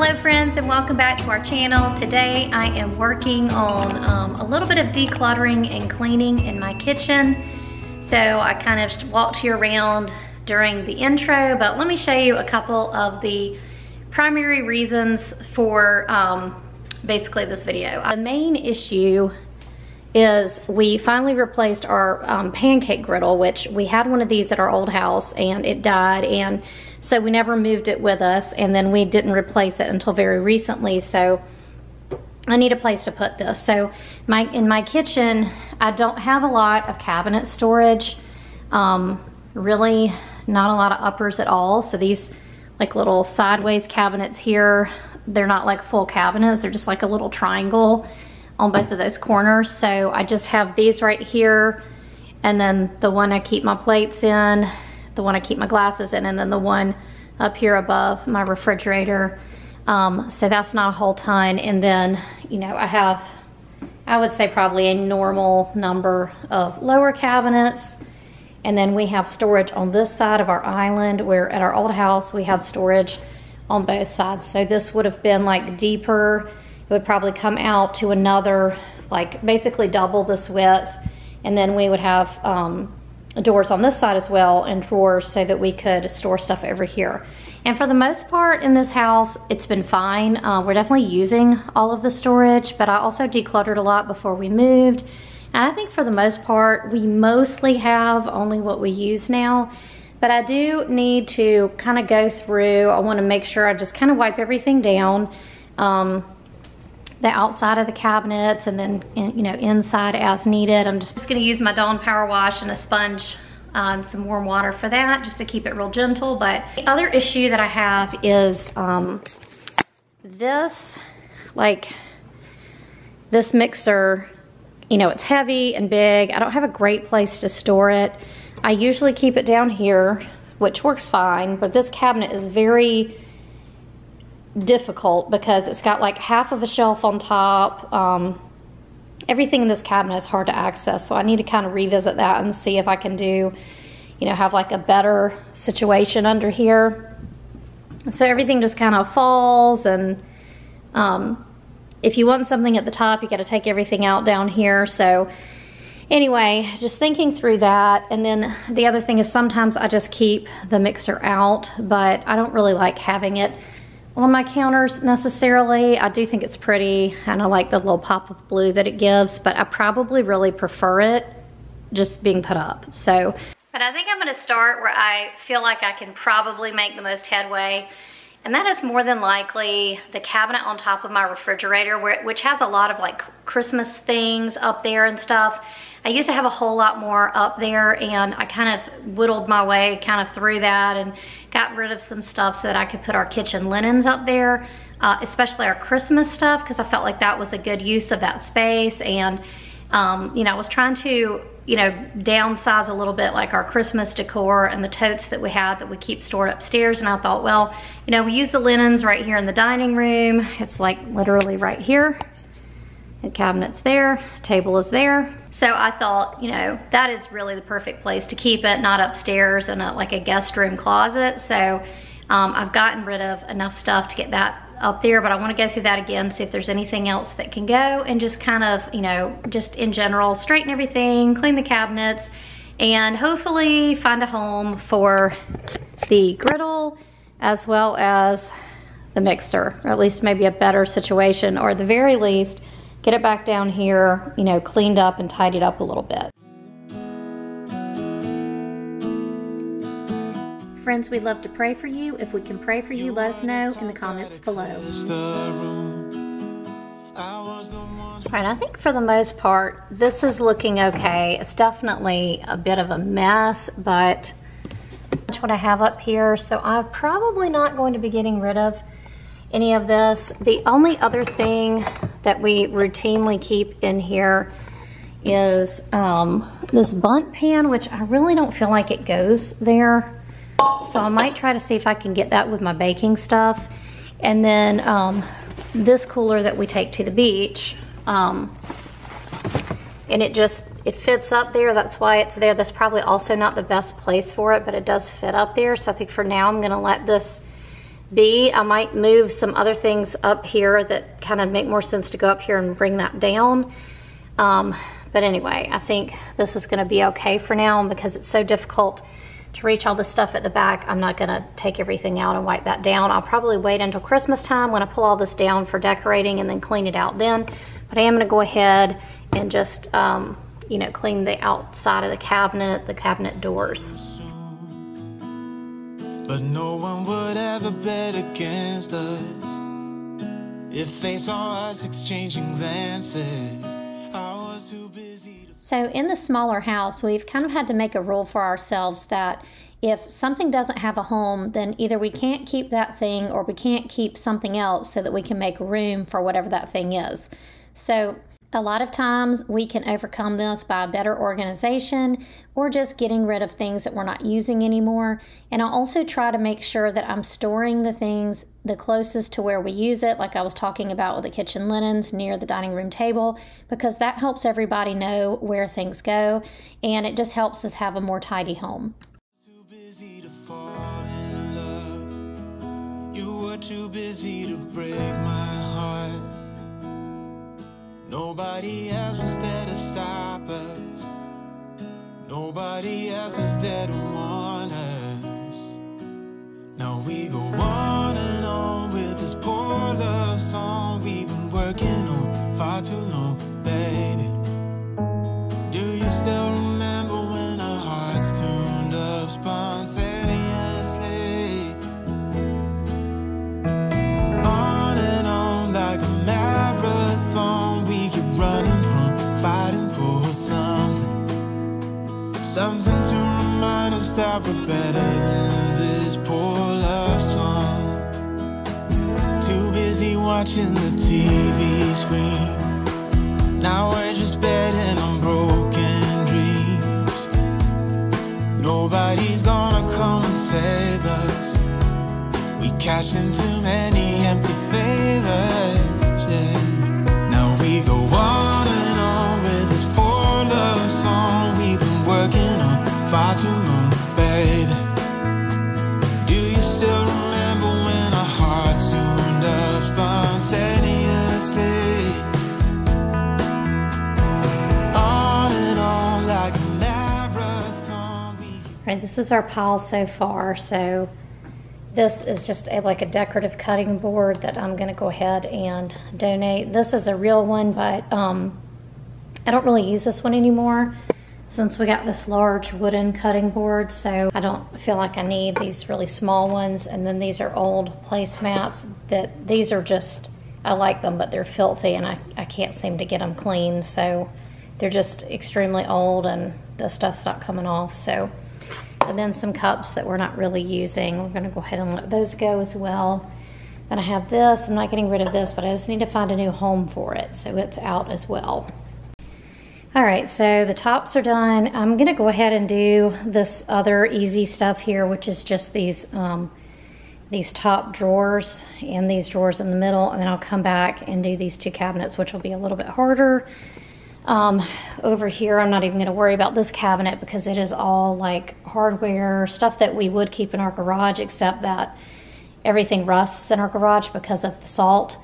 Hello friends, and welcome back to our channel. Today I am working on a little bit of decluttering and cleaning in my kitchen. So I kind of walked you around during the intro, but let me show you a couple of the primary reasons for basically this video. The main issue is we finally replaced our pancake griddle, which we had one of these at our old house and it died, and so we never moved it with us, and then we didn't replace it until very recently. So I need a place to put this. So in my kitchen, I don't have a lot of cabinet storage, really not a lot of uppers at all. So these like little sideways cabinets here, they're not like full cabinets, they're just like a little triangle on both of those corners. So I just have these right here, and then the one I keep my plates in, the one I keep my glasses in, and then the one up here above my refrigerator. So that's not a whole ton. And then, you know, I have, I would say probably a normal number of lower cabinets. And then we have storage on this side of our island, where at our old house we had storage on both sides. So this would have been like deeper. It would probably come out to another, like basically double this width. And then we would have doors on this side as well, and drawers, so that we could store stuff over here. And for the most part in this house, it's been fine. We're definitely using all of the storage, but I also decluttered a lot before we moved. And I think for the most part, we mostly have only what we use now. But I do need to kind of go through, I want to make sure I just kind of wipe everything down. The outside of the cabinets, and then, you know, inside as needed. I'm just gonna use my Dawn Power Wash and a sponge, some warm water for that, just to keep it real gentle. But the other issue that I have is this mixer, you know, it's heavy and big. I don't have a great place to store it. I usually keep it down here, which works fine, but this cabinet is very difficult because it's got like half of a shelf on top. Everything in this cabinet is hard to access, so I need to kind of revisit that and see if I can do, you know, have like a better situation under here. So everything just kind of falls, and if you want something at the top, you got to take everything out down here. So anyway, just thinking through that. And then the other thing is sometimes I just keep the mixer out, but I don't really like having it on my counters necessarily. I do think it's pretty, and I like the little pop of blue that it gives, but I probably really prefer it just being put up. So, but I think I'm gonna start where I feel like I can probably make the most headway, and that is more than likely the cabinet on top of my refrigerator, which has a lot of like Christmas things up there and stuff. I used to have a whole lot more up there, and I kind of whittled my way kind of through that and got rid of some stuff so that I could put our kitchen linens up there, especially our Christmas stuff, because I felt like that was a good use of that space. And you know, I was trying to, you know, downsize a little bit like our Christmas decor and the totes that we had that we keep stored upstairs. And I thought, well, you know, we use the linens right here in the dining room. It's like literally right here. The cabinet's there, table is there. So I thought, you know, that is really the perfect place to keep it, not upstairs in like a guest room closet. So I've gotten rid of enough stuff to get that up there, but I want to go through that again, see if there's anything else that can go, and just kind of, you know, just in general, straighten everything, clean the cabinets, and hopefully find a home for the griddle as well as the mixer, or at least maybe a better situation, or at the very least, get it back down here, you know, cleaned up and tidied up a little bit. Friends, we'd love to pray for you. If we can pray for you, let us know in the comments below. All right, I think for the most part, this is looking okay. It's definitely a bit of a mess, but that's what I have up here. So I'm probably not going to be getting rid of any of this. The only other thing that we routinely keep in here is this bundt pan, which I really don't feel like it goes there. So I might try to see if I can get that with my baking stuff. And then this cooler that we take to the beach. And it fits up there. That's why it's there. That's probably also not the best place for it, but it does fit up there. So I think for now I'm gonna let this B, I might move some other things up here that kind of make more sense to go up here and bring that down. But anyway, I think this is gonna be okay for now, and because it's so difficult to reach all the stuff at the back, I'm not gonna take everything out and wipe that down. I'll probably wait until Christmas time when I pull all this down for decorating and then clean it out then. But I am gonna go ahead and just, you know, clean the outside of the cabinet doors. But no one would ever bet against us if they saw us exchanging glances. I was too busy to... So in the smaller house, we've kind of had to make a rule for ourselves that if something doesn't have a home, then either we can't keep that thing or we can't keep something else so that we can make room for whatever that thing is. So a lot of times we can overcome this by better organization or just getting rid of things that we're not using anymore. And I also try to make sure that I'm storing the things the closest to where we use it, like I was talking about with the kitchen linens near the dining room table, because that helps everybody know where things go, and it just helps us have a more tidy home. Too busy to fall in love. You were too busy to break my heart. Nobody else was there to stop us. Nobody else was there to warn us. Now we go on and on with this poor love song we've been working on far too long, baby. Do you still remember when our hearts tuned up spontaneously? On and on like a marathon, we keep running from fighting for something to remind us that we're better than this poor love song. Too busy watching the TV screen. Now we're just betting on broken dreams. Nobody's gonna come and save us. We cashed in too many empty favors, yeah. Now we go on and on with this poor love song we've been working on far too long, baby. Do you still remember when our hearts tuned up spontaneously? On and on like a marathon. Right, this is our pile so far. So this is just like a decorative cutting board that I'm going to go ahead and donate. This is a real one, but I don't really use this one anymore since we got this large wooden cutting board, so I don't feel like I need these really small ones. And then these are old placemats that these are just, I like them, but they're filthy and I can't seem to get them clean. So they're just extremely old and the stuff's not coming off. So, and then some cups that we're not really using, we're gonna go ahead and let those go as well. Then I have this, I'm not getting rid of this, but I just need to find a new home for it, so it's out as well. All right, so the tops are done. I'm gonna go ahead and do this other easy stuff here, which is just these top drawers and these drawers in the middle, and then I'll come back and do these two cabinets, which will be a little bit harder. Over here, I'm not even gonna worry about this cabinet because it is all like hardware, stuff that we would keep in our garage, except that everything rusts in our garage because of the salt.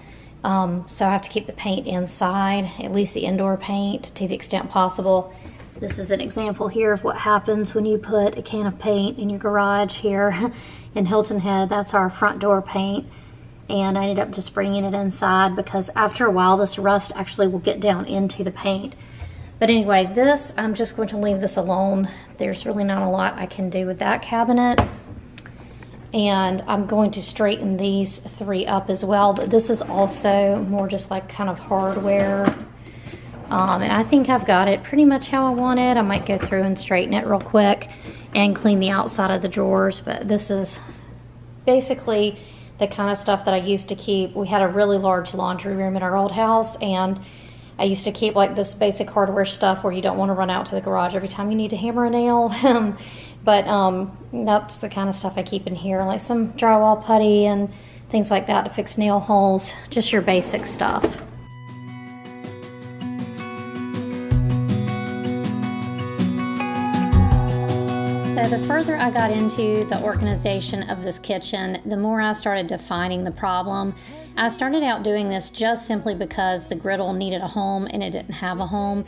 So I have to keep the paint inside, at least the indoor paint, to the extent possible. This is an example here of what happens when you put a can of paint in your garage here in Hilton Head. That's our front door paint. And I ended up just bringing it inside because after a while this rust actually will get down into the paint. But anyway, this, I'm just going to leave this alone. There's really not a lot I can do with that cabinet. And I'm going to straighten these three up as well, but this is also more just like kind of hardware. And I think I've got it pretty much how I want it. I might go through and straighten it real quick and clean the outside of the drawers, but this is basically the kind of stuff that I used to keep. We had a really large laundry room in our old house, and I used to keep like this basic hardware stuff where you don't want to run out to the garage every time you need to hammer a nail. But that's the kind of stuff I keep in here, like some drywall putty and things like that to fix nail holes, just your basic stuff. So So the further I got into the organization of this kitchen, the more I started defining the problem. I started out doing this just simply because the griddle needed a home and it didn't have a home.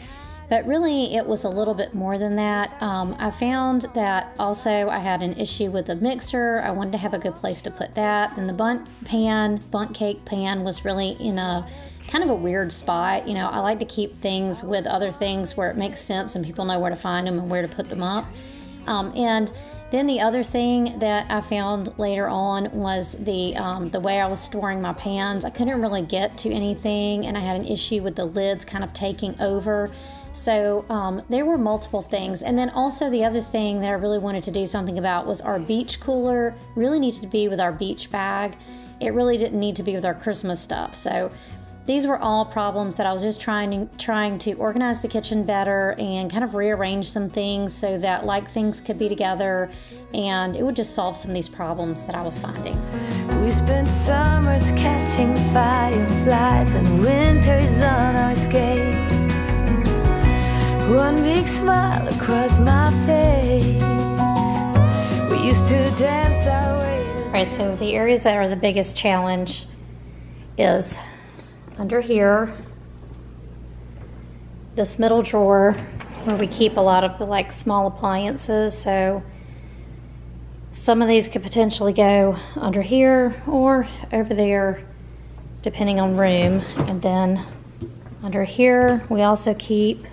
But really, it was a little bit more than that. I found that also I had an issue with the mixer. I wanted to have a good place to put that. And the bundt cake pan was really in a kind of a weird spot. You know, I like to keep things with other things where it makes sense and people know where to find them and where to put them up. And then the other thing that I found later on was the way I was storing my pans. I couldn't really get to anything, and I had an issue with the lids kind of taking over. So there were multiple things. And then also the other thing that I really wanted to do something about was our beach cooler really needed to be with our beach bag. It really didn't need to be with our Christmas stuff. So these were all problems that I was just trying to organize the kitchen better and kind of rearrange some things so that like things could be together, and it would just solve some of these problems that I was finding. We spent summers catching fireflies and winters on our skates. One big smile across my face. We used to dance our way. All right, so the areas that are the biggest challenge is under here, this middle drawer where we keep a lot of the like small appliances. So some of these could potentially go under here or over there, depending on room. And then under here, we also keep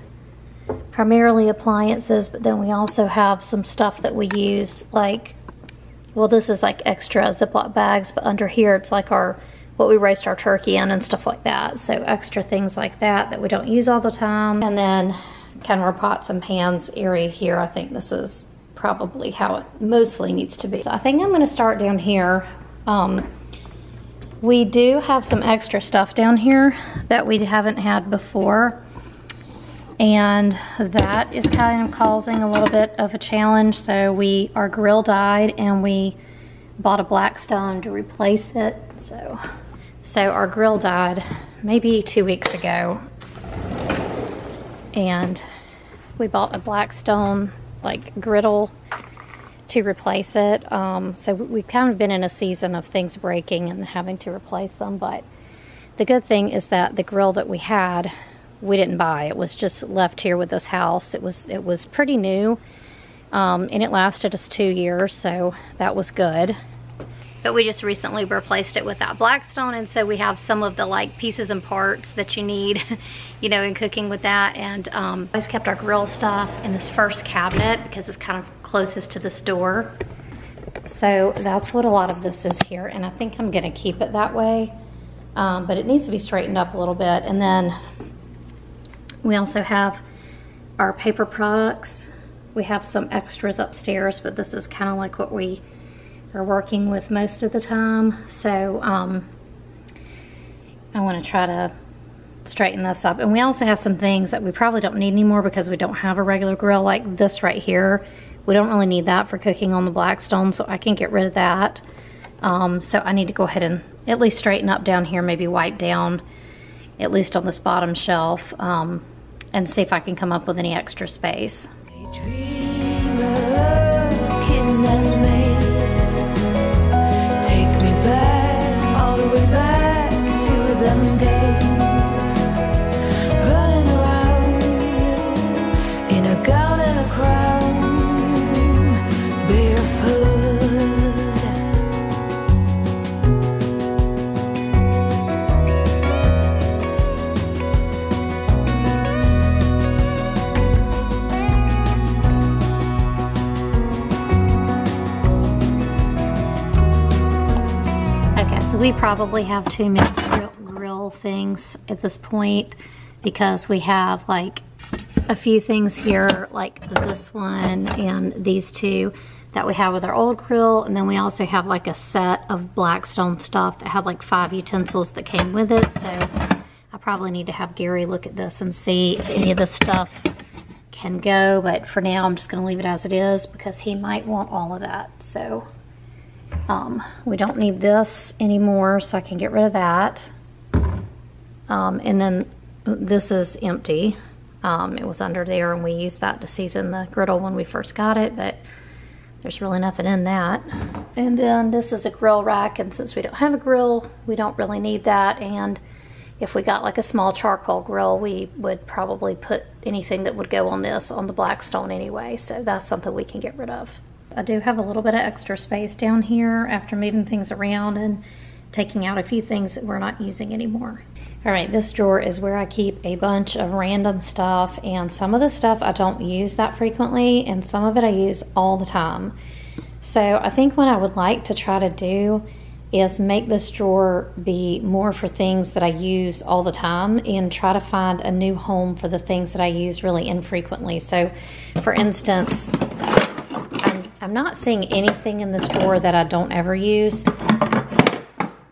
primarily appliances, but then we also have some stuff that we use, like, well, this is like extra Ziploc bags, but under here it's like what we roast our turkey in and stuff like that. So extra things like that we don't use all the time. And then kind of our pots and pans area here, I think this is probably how it mostly needs to be. So I think I'm going to start down here. We do have some extra stuff down here that we haven't had before, and that is kind of causing a little bit of a challenge. So our grill died and we bought a Blackstone to replace it. So our grill died maybe 2 weeks ago, and we bought a Blackstone like griddle to replace it. So we've kind of been in a season of things breaking and having to replace them. But the good thing is that the grill that we had, we didn't buy. It was just left here with this house. It was pretty new, and it lasted us 2 years, so that was good. But we just recently replaced it with that Blackstone, and so we have some of the like pieces and parts that you need, you know, in cooking with that. And I always kept our grill stuff in this first cabinet because it's kind of closest to this door. So that's what a lot of this is here, and I think I'm gonna keep it that way. But it needs to be straightened up a little bit. And then we also have our paper products. We have some extras upstairs, but this is kind of like what we are working with most of the time. So I want to try to straighten this up. And we also have some things that we probably don't need anymore because we don't have a regular grill, like this right here. We don't really need that for cooking on the Blackstone, so I can get rid of that. So I need to go ahead and at least straighten up down here, maybe wipe down at least on this bottom shelf, and see if I can come up with any extra space. We probably have too many grill things at this point, because we have like a few things here, like this one and these two that we have with our old grill, and then we also have like a set of Blackstone stuff that had like 5 utensils that came with it. So I probably need to have Gary look at this and see if any of this stuff can go, but for now I'm just going to leave it as it is because he might want all of that. So we don't need this anymore, so I can get rid of that. And then this is empty. It was under there, and we used that to season the griddle when we first got it, but There's really nothing in that. And then this is a grill rack, and since we don't have a grill, we don't really need that. And if we got like a small charcoal grill, we would probably put anything that would go on this on the Blackstone anyway, so that's something we can get rid of. I do have a little bit of extra space down here after moving things around and taking out a few things that we're not using anymore. All right, this drawer is where I keep a bunch of random stuff, and some of the stuff I don't use that frequently, and some of it I use all the time. So I think what I would like to try to do is make this drawer be more for things that I use all the time and try to find a new home for the things that I use really infrequently. So for instance, I'm not seeing anything in this drawer that I don't ever use.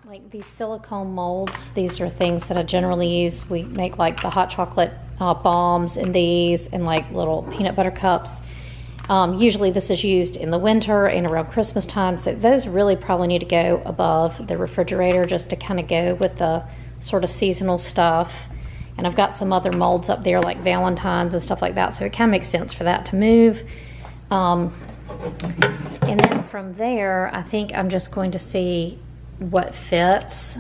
Like these silicone molds, these are things that I generally use. We make like the hot chocolate bombs in these, and like little peanut butter cups. Usually this is used in the winter and around Christmas time, so those really probably need to go above the refrigerator just to kind of go with the sort of seasonal stuff. And I've got some other molds up there like Valentine's and stuff like that, so it kind of makes sense for that to move. And then from there, I think I'm just going to see what fits.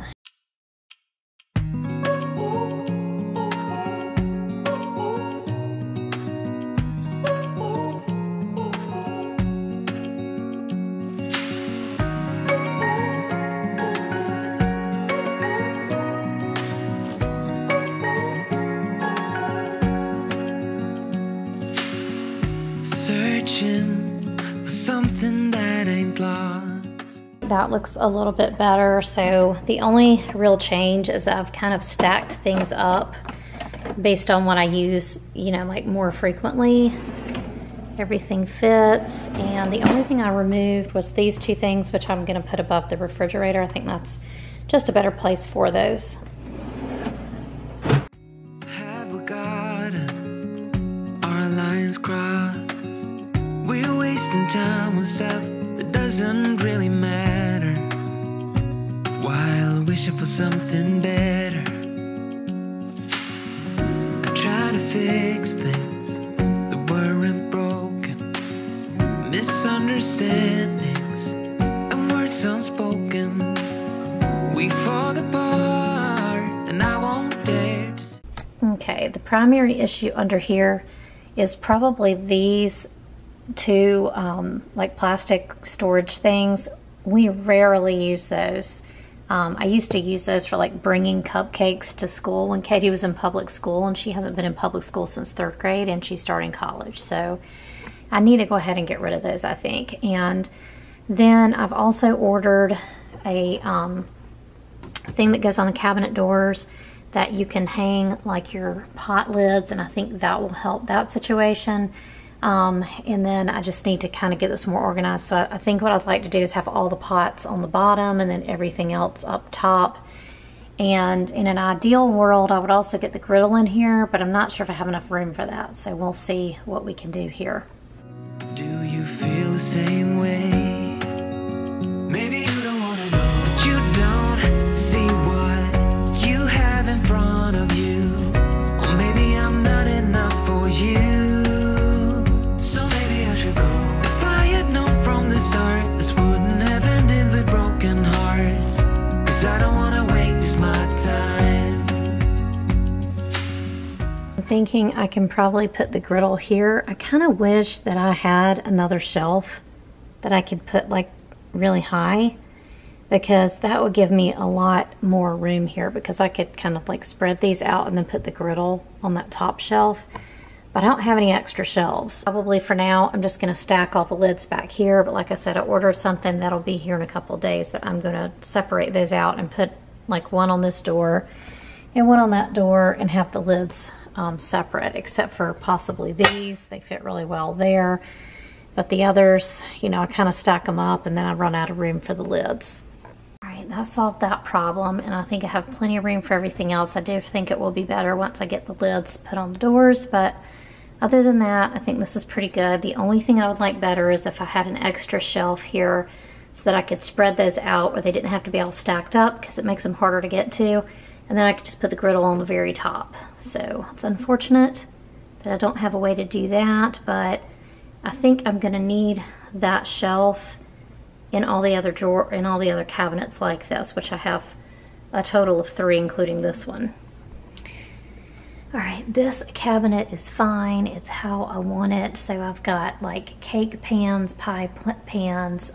That looks a little bit better. So the only real change is I've kind of stacked things up based on what I use, you know, like more frequently. Everything fits, and the only thing I removed was these two things, which I'm going to put above the refrigerator. I think that's just a better place for those. Have we got our lines crossed? We're wasting time on stuff that doesn't really matter, while wishing for something better. I try to fix things that weren't broken, misunderstandings and words unspoken. We fall apart and I won't dare to... Okay, the primary issue under here is probably these two like plastic storage things. We rarely use those. I used to use those for like bringing cupcakes to school when Katie was in public school, and she hasn't been in public school since 3rd grade and she's starting college. So I need to go ahead and get rid of those, I think. And then I've also ordered a thing that goes on the cabinet doors that you can hang like your pot lids, and I think that will help that situation. And then I just need to kind of get this more organized. So I think what I'd like to do is have all the pots on the bottom and then everything else up top. And in an ideal world, I would also get the griddle in here, but I'm not sure if I have enough room for that. So we'll see what we can do here. Do you feel the same way? Maybe you don't want to know, but you don't see what you have in front of you. Or maybe I'm not enough for you. Start, this wouldn't have ended with broken hearts, 'cause I don't want to waste my time. I'm thinking I can probably put the griddle here. I kind of wish that I had another shelf that I could put like really high, because that would give me a lot more room here, because I could kind of like spread these out and then put the griddle on that top shelf. But I don't have any extra shelves. Probably for now, I'm just gonna stack all the lids back here. But like I said, I ordered something that'll be here in a couple of days that I'm gonna separate those out and put like one on this door and one on that door, and have the lids separate, except for possibly these. They fit really well there. But the others, you know, I kind of stack them up and then I run out of room for the lids. All right, that solved that problem, and I think I have plenty of room for everything else. I do think it will be better once I get the lids put on the doors, but other than that, I think this is pretty good. The only thing I would like better is if I had an extra shelf here so that I could spread those out where they didn't have to be all stacked up, because it makes them harder to get to. And then I could just put the griddle on the very top. So it's unfortunate that I don't have a way to do that, but I think I'm gonna need that shelf in all the other cabinets like this, which I have a total of 3, including this one. All right, this cabinet is fine. It's how I want it. So I've got like cake pans, pie pans.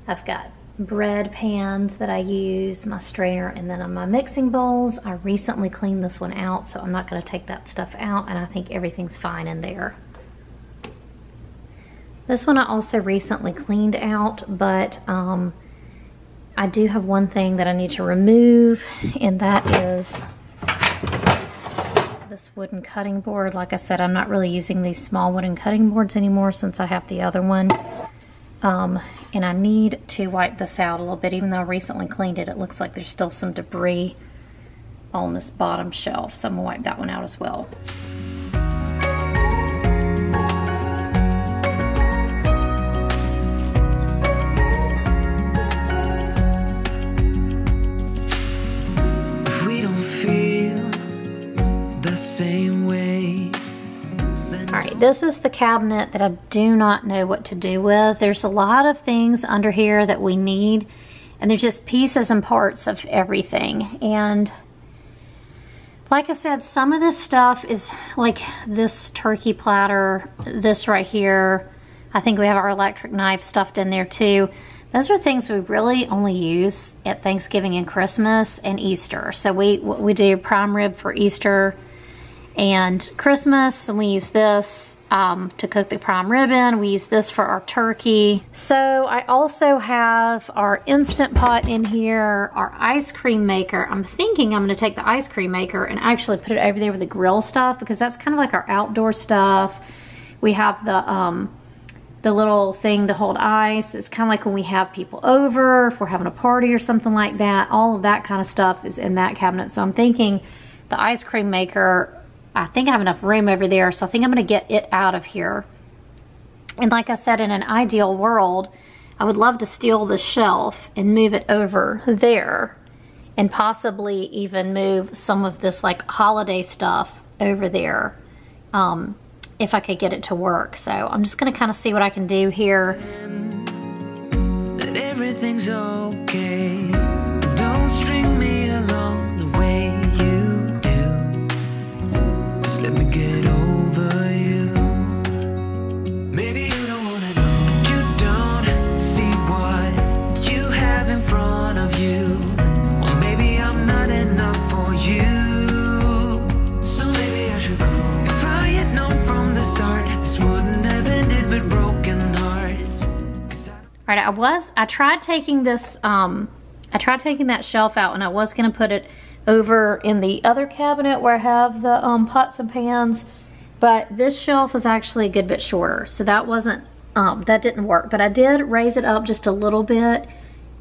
I've got bread pans that I use, my strainer, and then on my mixing bowls. I recently cleaned this one out, so I'm not gonna take that stuff out, and I think everything's fine in there. This one I also recently cleaned out, but I do have one thing that I need to remove, and that is this wooden cutting board. Like I said, I'm not really using these small wooden cutting boards anymore since I have the other one. And I need to wipe this out a little bit. Even though I recently cleaned it, it looks like there's still some debris on this bottom shelf, so I'm gonna wipe that one out as well. Alright, this is the cabinet that I do not know what to do with. There's a lot of things under here that we need, and they're just pieces and parts of everything. And like I said, some of this stuff is like this turkey platter, this right here. I think we have our electric knife stuffed in there too. Those are things we really only use at Thanksgiving and Christmas and Easter. So we do prime rib for Easter and Christmas, and we use this to cook the prime rib in. We use this for our turkey. So I also have our Instant Pot in here, our ice cream maker. I'm thinking I'm gonna take the ice cream maker and actually put it over there with the grill stuff, because that's kind of like our outdoor stuff. We have the little thing to hold ice. It's kind of like when we have people over, if we're having a party or something like that. All of that kind of stuff is in that cabinet. So I'm thinking the ice cream maker, I think I have enough room over there, so I think I'm gonna get it out of here. And like I said, in an ideal world, I would love to steal the shelf and move it over there, and possibly even move some of this like holiday stuff over there, if I could get it to work. So I'm just gonna kind of see what I can do here. That everything's okay. Don't string me along the way you do. Just let me get over you. Maybe you don't wanna know, but you don't see what you have in front of you. Or maybe I'm not enough for you. So maybe I should go. If I had known from the start, this wouldn't have ended with broken hearts. All right, I tried taking this, I tried taking that shelf out, and I was gonna put it over in the other cabinet where I have the pots and pans, but this shelf is actually a good bit shorter, so that wasn't, that didn't work. But I did raise it up just a little bit,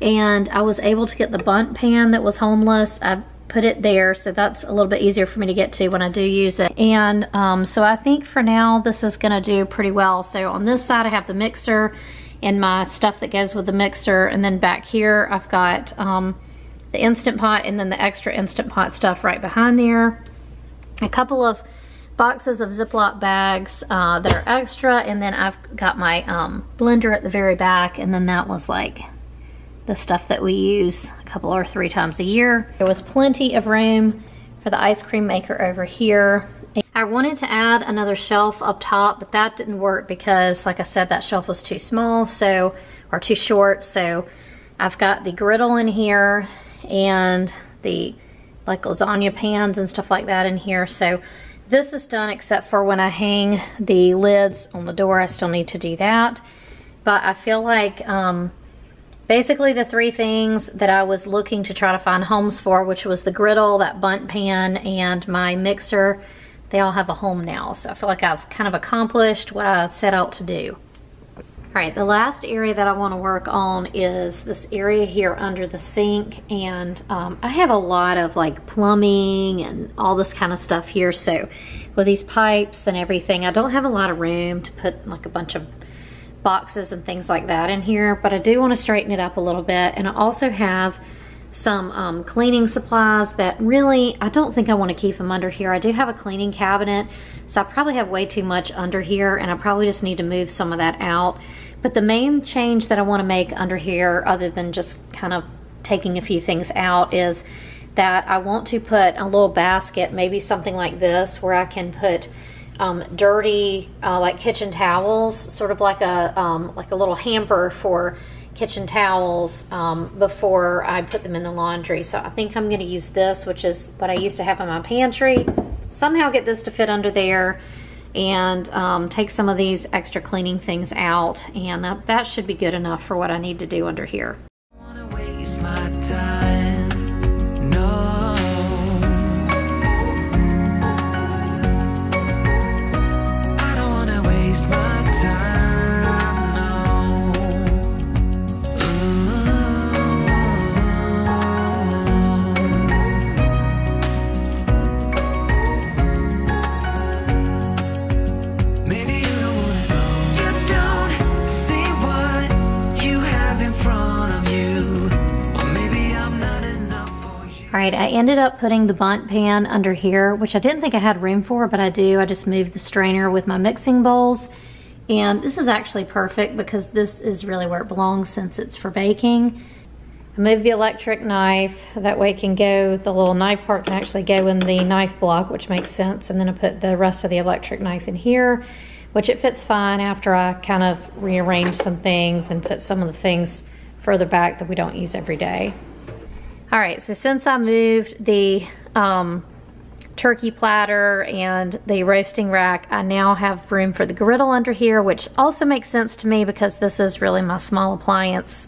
and I was able to get the bundt pan that was homeless. I put it there, so that's a little bit easier for me to get to when I do use it. And so I think for now this is gonna do pretty well. So on this side I have the mixer and my stuff that goes with the mixer, and then back here I've got the Instant Pot, and then the extra Instant Pot stuff right behind there. A couple of boxes of Ziploc bags that are extra, and then I've got my blender at the very back, and then that was like the stuff that we use a couple or 3 times a year. There was plenty of room for the ice cream maker over here. I wanted to add another shelf up top, but that didn't work because, like I said, that shelf was too small, so, or too short. So I've got the griddle in here and the like lasagna pans and stuff like that in here. So this is done, except for when I hang the lids on the door, I still need to do that. But I feel like basically the 3 things that I was looking to try to find homes for, which was the griddle, that bundt pan, and my mixer, they all have a home now. So I feel like I've kind of accomplished what I set out to do. All right, the last area that I want to work on is this area here under the sink. And I have a lot of like plumbing and all this kind of stuff here. So with these pipes and everything, I don't have a lot of room to put like a bunch of boxes and things like that in here, but I do want to straighten it up a little bit. And I also have some cleaning supplies that really, I don't think I want to keep them under here. I do have a cleaning cabinet, so I probably have way too much under here, and I probably just need to move some of that out. But the main change that I want to make under here, other than just kind of taking a few things out, is that I want to put a little basket, maybe something like this, where I can put dirty like kitchen towels, sort of like a little hamper for kitchen towels before I put them in the laundry. So I think I'm going to use this, which is what I used to have in my pantry. Somehow get this to fit under there, and take some of these extra cleaning things out, and that should be good enough for what I need to do under here. I wanna waste my time. No. I don't wanna waste my time. No. Maybe you don't wanna know. You don't see what you have in front of you. Or maybe I'm not enough for you. All right, I ended up putting the bundt pan under here, which I didn't think I had room for, but I do. I just moved the strainer with my mixing bowls. And this is actually perfect because this is really where it belongs since it's for baking. I moved the electric knife, that way it can go, the little knife part can actually go in the knife block, which makes sense. And then I put the rest of the electric knife in here, which it fits fine after I kind of rearrange some things and put some of the things further back that we don't use every day. All right, so since I moved the turkey platter and the roasting rack, I now have room for the griddle under here, which also makes sense to me because this is really my small appliance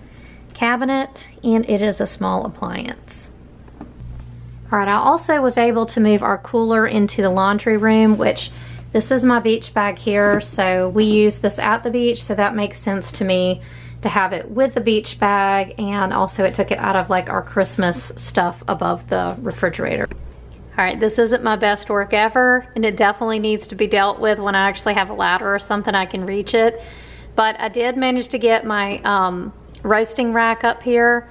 cabinet, and it is a small appliance. All right, I also was able to move our cooler into the laundry room, which this is my beach bag here, so we use this at the beach, so that makes sense to me to have it with the beach bag, and also it took it out of like our Christmas stuff above the refrigerator. All right, this isn't my best work ever, and it definitely needs to be dealt with when I actually have a ladder or something I can reach it. But I did manage to get my roasting rack up here,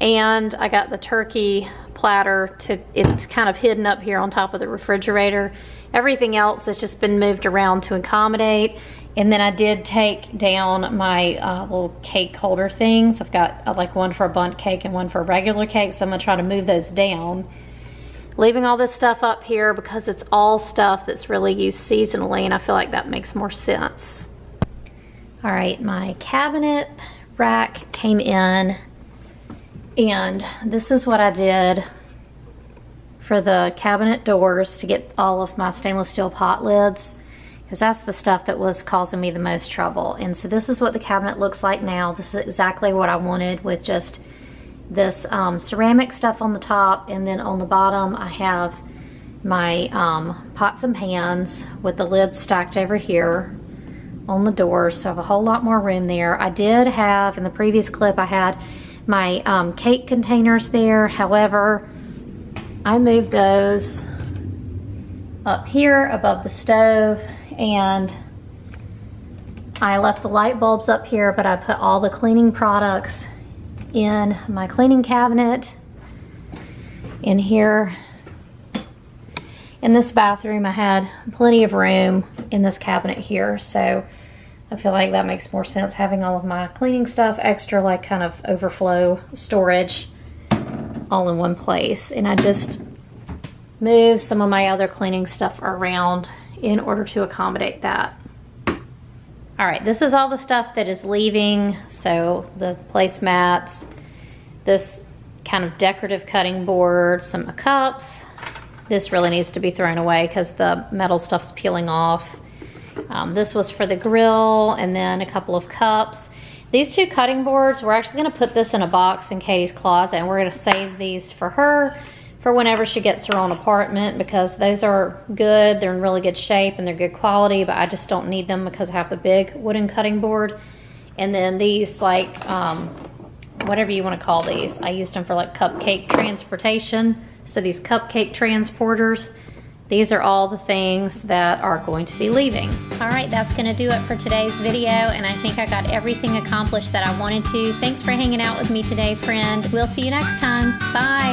and I got the turkey platter it's kind of hidden up here on top of the refrigerator. Everything else has just been moved around to accommodate. And then I did take down my little cake holder things. I've got like one for a bundt cake and one for a regular cake, so I'm gonna try to move those down. Leaving all this stuff up here because it's all stuff that's really used seasonally, and I feel like that makes more sense. All right, my cabinet rack came in, and this is what I did for the cabinet doors to get all of my stainless steel pot lids, because that's the stuff that was causing me the most trouble. And so this is what the cabinet looks like now. This is exactly what I wanted, with just this ceramic stuff on the top, and then on the bottom I have my pots and pans with the lids stacked over here on the doors, so I have a whole lot more room there. I did have, in the previous clip, I had my cake containers there. However, I moved those up here above the stove, and I left the light bulbs up here, but I put all the cleaning products in my cleaning cabinet in here. In this bathroom, I had plenty of room in this cabinet here, so I feel like that makes more sense, having all of my cleaning stuff, extra like kind of overflow storage, all in one place. And I just moved some of my other cleaning stuff around in order to accommodate that. All right, this is all the stuff that is leaving. So the placemats, this kind of decorative cutting board, some cups. This really needs to be thrown away because the metal stuff's peeling off. This was for the grill, and then a couple of cups. These two cutting boards, we're actually gonna put this in a box in Katie's closet, and we're gonna save these for her for whenever she gets her own apartment, because those are good, they're in really good shape, and they're good quality, but I just don't need them because I have the big wooden cutting board. And then these, like, whatever you wanna call these, I used them for like cupcake transportation. So these cupcake transporters, these are all the things that are going to be leaving. All right, that's gonna do it for today's video, and I think I got everything accomplished that I wanted to. Thanks for hanging out with me today, friend. We'll see you next time. Bye.